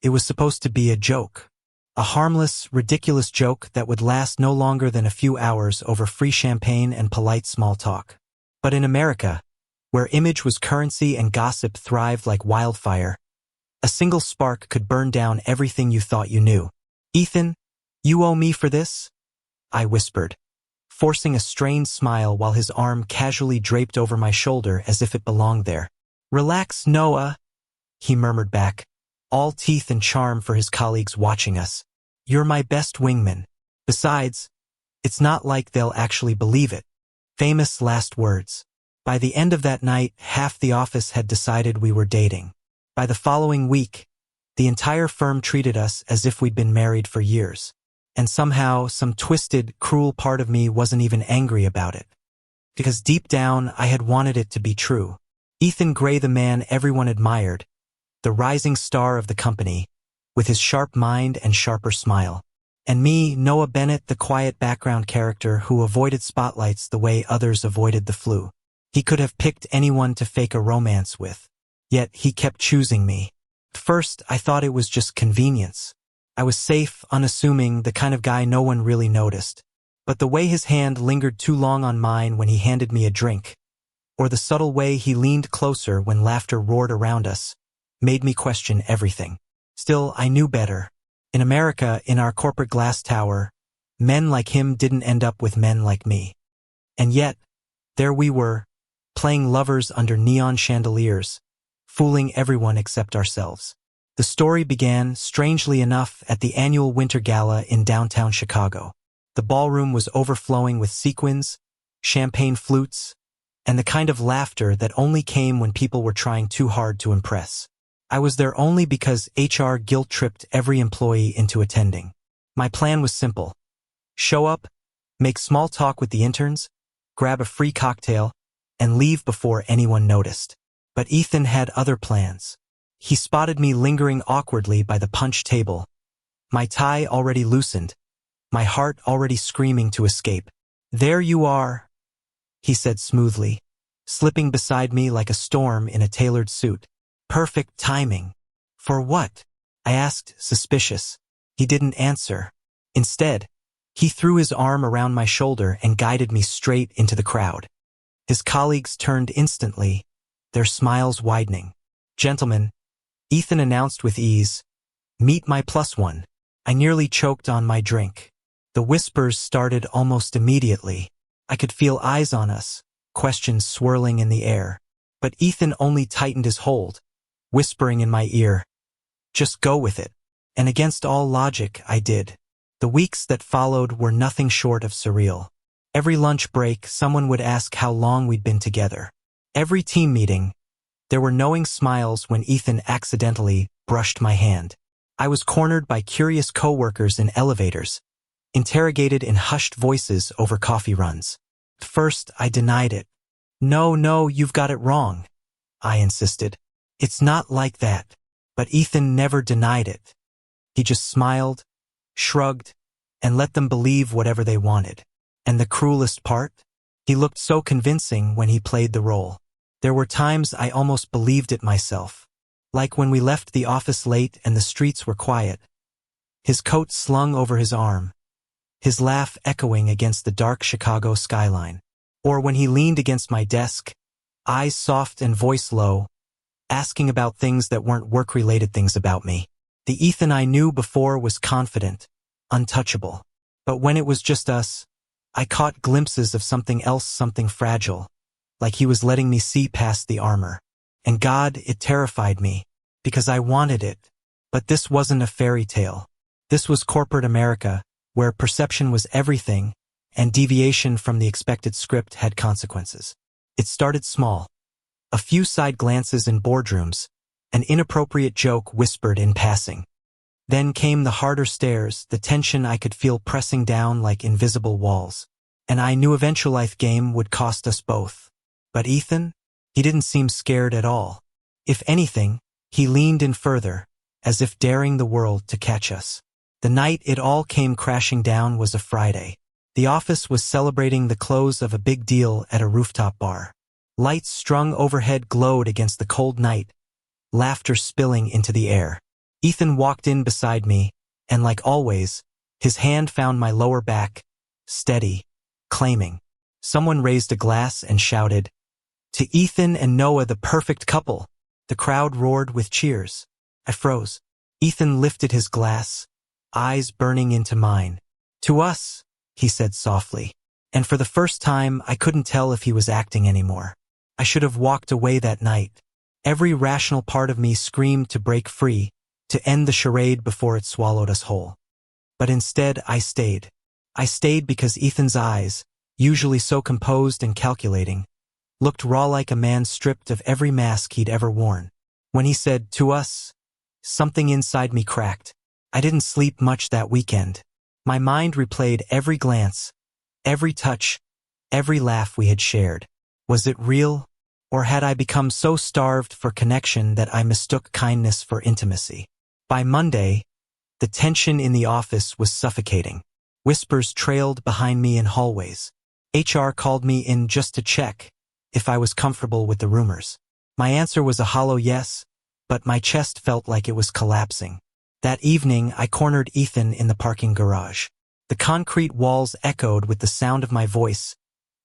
It was supposed to be a joke. A harmless, ridiculous joke that would last no longer than a few hours over free champagne and polite small talk. But in America, where image was currency and gossip thrived like wildfire, a single spark could burn down everything you thought you knew. "Ethan, you owe me for this?" I whispered, forcing a strained smile while his arm casually draped over my shoulder as if it belonged there. "Relax, Noah," he murmured back, all teeth and charm for his colleagues watching us. "You're my best wingman. Besides, it's not like they'll actually believe it." Famous last words. By the end of that night, half the office had decided we were dating. By the following week, the entire firm treated us as if we'd been married for years. And somehow, some twisted, cruel part of me wasn't even angry about it. Because deep down, I had wanted it to be true. Ethan Gray, the man everyone admired, the rising star of the company, with his sharp mind and sharper smile. And me, Noah Bennett, the quiet background character who avoided spotlights the way others avoided the flu. He could have picked anyone to fake a romance with. Yet he kept choosing me. First, I thought it was just convenience. I was safe, unassuming, the kind of guy no one really noticed. But the way his hand lingered too long on mine when he handed me a drink, or the subtle way he leaned closer when laughter roared around us, made me question everything. Still, I knew better. In America, in our corporate glass tower, men like him didn't end up with men like me. And yet, there we were, playing lovers under neon chandeliers, fooling everyone except ourselves. The story began, strangely enough, at the annual Winter Gala in downtown Chicago. The ballroom was overflowing with sequins, champagne flutes, and the kind of laughter that only came when people were trying too hard to impress. I was there only because HR guilt-tripped every employee into attending. My plan was simple. Show up, make small talk with the interns, grab a free cocktail, and leave before anyone noticed. But Ethan had other plans. He spotted me lingering awkwardly by the punch table, my tie already loosened, my heart already screaming to escape. "There you are," he said smoothly, slipping beside me like a storm in a tailored suit. "Perfect timing." "For what?" I asked, suspicious. He didn't answer. Instead, he threw his arm around my shoulder and guided me straight into the crowd. His colleagues turned instantly, their smiles widening. "Gentlemen," Ethan announced with ease, "meet my plus one." I nearly choked on my drink. The whispers started almost immediately. I could feel eyes on us, questions swirling in the air. But Ethan only tightened his hold, whispering in my ear, "Just go with it." And against all logic, I did. The weeks that followed were nothing short of surreal. Every lunch break, someone would ask how long we'd been together. Every team meeting, there were knowing smiles when Ethan accidentally brushed my hand. I was cornered by curious coworkers in elevators, interrogated in hushed voices over coffee runs. First, I denied it. No, you've got it wrong," I insisted. "It's not like that." But Ethan never denied it. He just smiled, shrugged, and let them believe whatever they wanted. And the cruelest part? He looked so convincing when he played the role. There were times I almost believed it myself. Like when we left the office late and the streets were quiet. His coat slung over his arm, his laugh echoing against the dark Chicago skyline. Or when he leaned against my desk, eyes soft and voice low, asking about things that weren't work-related things about me. The Ethan I knew before was confident, untouchable. But when it was just us, I caught glimpses of something else, something fragile, like he was letting me see past the armor. And God, it terrified me, because I wanted it. But this wasn't a fairy tale. This was corporate America, where perception was everything, and deviation from the expected script had consequences. It started small. A few side glances in boardrooms, an inappropriate joke whispered in passing. Then came the harder stares, the tension I could feel pressing down like invisible walls. And I knew eventual life game would cost us both. But Ethan? He didn't seem scared at all. If anything, he leaned in further, as if daring the world to catch us. The night it all came crashing down was a Friday. The office was celebrating the close of a big deal at a rooftop bar. Lights strung overhead glowed against the cold night, laughter spilling into the air. Ethan walked in beside me, and like always, his hand found my lower back, steady, claiming. Someone raised a glass and shouted, "To Ethan and Noah, the perfect couple!" The crowd roared with cheers. I froze. Ethan lifted his glass, eyes burning into mine. "To us," he said softly. And for the first time, I couldn't tell if he was acting anymore. I should have walked away that night. Every rational part of me screamed to break free, to end the charade before it swallowed us whole. But instead, I stayed. I stayed because Ethan's eyes, usually so composed and calculating, looked raw like a man stripped of every mask he'd ever worn. When he said, "To us," something inside me cracked. I didn't sleep much that weekend. My mind replayed every glance, every touch, every laugh we had shared. Was it real? Or had I become so starved for connection that I mistook kindness for intimacy? By Monday, the tension in the office was suffocating. Whispers trailed behind me in hallways. HR called me in just to check if I was comfortable with the rumors. My answer was a hollow yes, but my chest felt like it was collapsing. That evening, I cornered Ethan in the parking garage. The concrete walls echoed with the sound of my voice,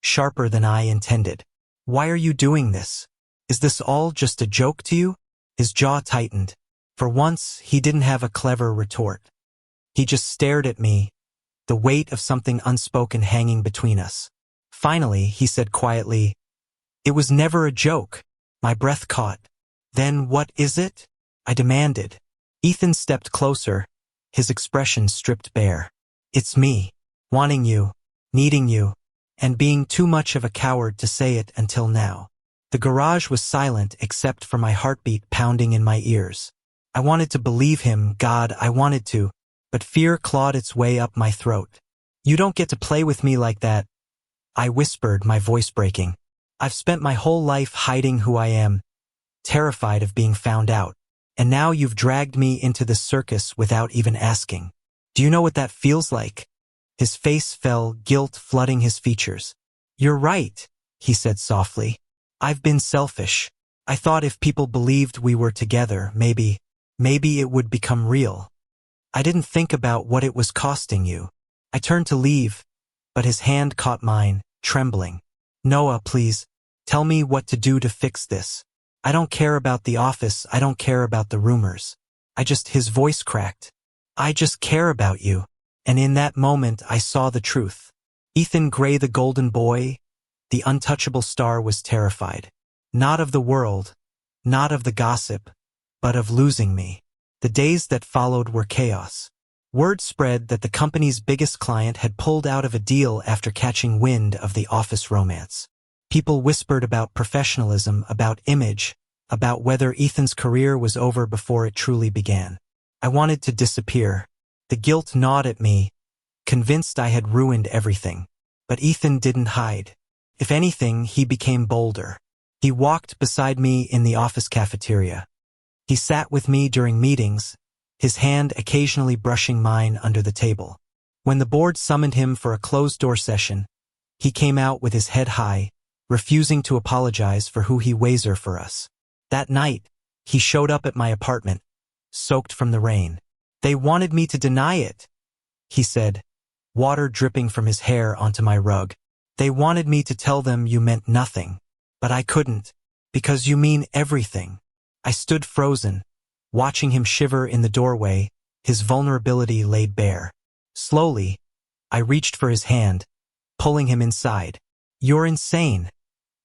sharper than I intended. "Why are you doing this? Is this all just a joke to you?" His jaw tightened. For once, he didn't have a clever retort. He just stared at me, the weight of something unspoken hanging between us. Finally, he said quietly, "It was never a joke." My breath caught. "Then what is it?" I demanded. Ethan stepped closer, his expression stripped bare. "It's me, wanting you, needing you, and being too much of a coward to say it until now." The garage was silent except for my heartbeat pounding in my ears. I wanted to believe him, God, I wanted to, but fear clawed its way up my throat. "You don't get to play with me like that," I whispered, my voice breaking. "I've spent my whole life hiding who I am, terrified of being found out. And now you've dragged me into this circus without even asking. Do you know what that feels like?" His face fell, guilt flooding his features. "You're right," he said softly. "I've been selfish. I thought if people believed we were together, maybe it would become real. I didn't think about what it was costing you." I turned to leave, but his hand caught mine, trembling. "Noah, please, tell me what to do to fix this. I don't care about the office, I don't care about the rumors. His voice cracked. "I just care about you." And in that moment, I saw the truth. Ethan Gray, the golden boy, the untouchable star, was terrified. Not of the world, not of the gossip, but of losing me. The days that followed were chaos. Word spread that the company's biggest client had pulled out of a deal after catching wind of the office romance. People whispered about professionalism, about image, about whether Ethan's career was over before it truly began. I wanted to disappear. The guilt gnawed at me, convinced I had ruined everything. But Ethan didn't hide. If anything, he became bolder. He walked beside me in the office cafeteria. He sat with me during meetings, his hand occasionally brushing mine under the table. When the board summoned him for a closed-door session, he came out with his head high, refusing to apologize for who he was for us. That night, he showed up at my apartment, soaked from the rain. "They wanted me to deny it," he said, water dripping from his hair onto my rug. "They wanted me to tell them you meant nothing. But I couldn't, because you mean everything." I stood frozen, watching him shiver in the doorway, his vulnerability laid bare. Slowly, I reached for his hand, pulling him inside. "You're insane,"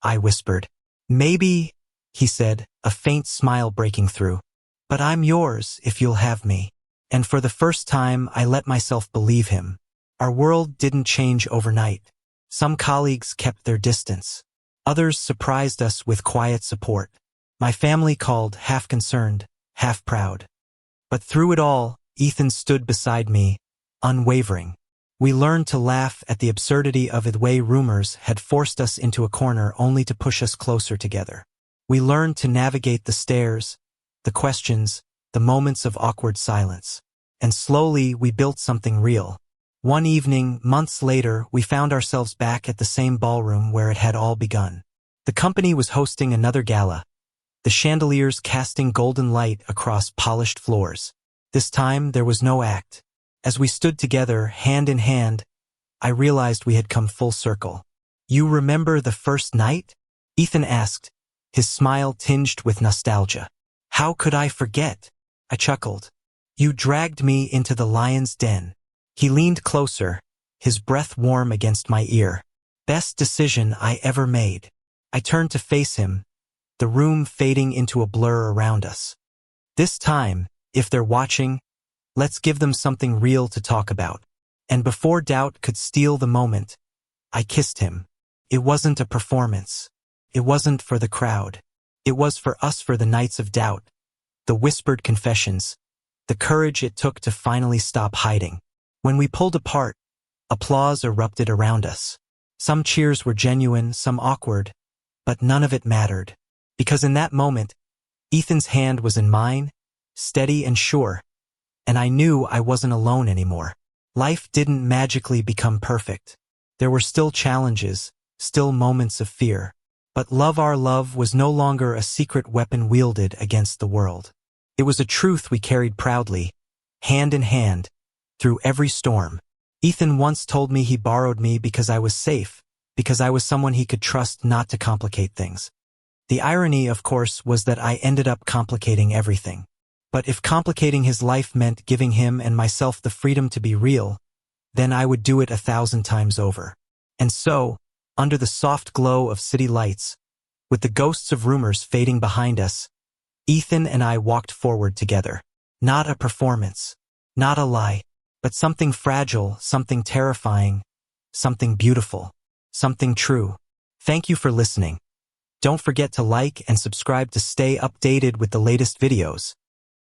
I whispered. "Maybe," he said, a faint smile breaking through. "But I'm yours if you'll have me." And for the first time, I let myself believe him. Our world didn't change overnight. Some colleagues kept their distance. Others surprised us with quiet support. My family called, half concerned, half proud. But through it all, Ethan stood beside me, unwavering. We learned to laugh at the absurdity of the way rumors had forced us into a corner only to push us closer together. We learned to navigate the stares, the questions, the moments of awkward silence. And slowly, we built something real. One evening, months later, we found ourselves back at the same ballroom where it had all begun. The company was hosting another gala, the chandeliers casting golden light across polished floors. This time, there was no act. As we stood together, hand in hand, I realized we had come full circle. "You remember the first night?" Ethan asked, his smile tinged with nostalgia. "How could I forget?" I chuckled. "You dragged me into the lion's den." He leaned closer, his breath warm against my ear. "Best decision I ever made." I turned to face him, the room fading into a blur around us. "This time, if they're watching, let's give them something real to talk about." And before doubt could steal the moment, I kissed him. It wasn't a performance. It wasn't for the crowd. It was for us, for the nights of doubt, the whispered confessions, the courage it took to finally stop hiding. When we pulled apart, applause erupted around us. Some cheers were genuine, some awkward, but none of it mattered. Because in that moment, Ethan's hand was in mine, steady and sure, and I knew I wasn't alone anymore. Life didn't magically become perfect. There were still challenges, still moments of fear. But our love was no longer a secret weapon wielded against the world. It was a truth we carried proudly, hand in hand, through every storm. Ethan once told me he borrowed me because I was safe, because I was someone he could trust not to complicate things. The irony, of course, was that I ended up complicating everything. But if complicating his life meant giving him and myself the freedom to be real, then I would do it 1,000 times over. And so, under the soft glow of city lights, with the ghosts of rumors fading behind us, Ethan and I walked forward together. Not a performance, not a lie, but something fragile, something terrifying, something beautiful, something true. Thank you for listening. Don't forget to like and subscribe to stay updated with the latest videos.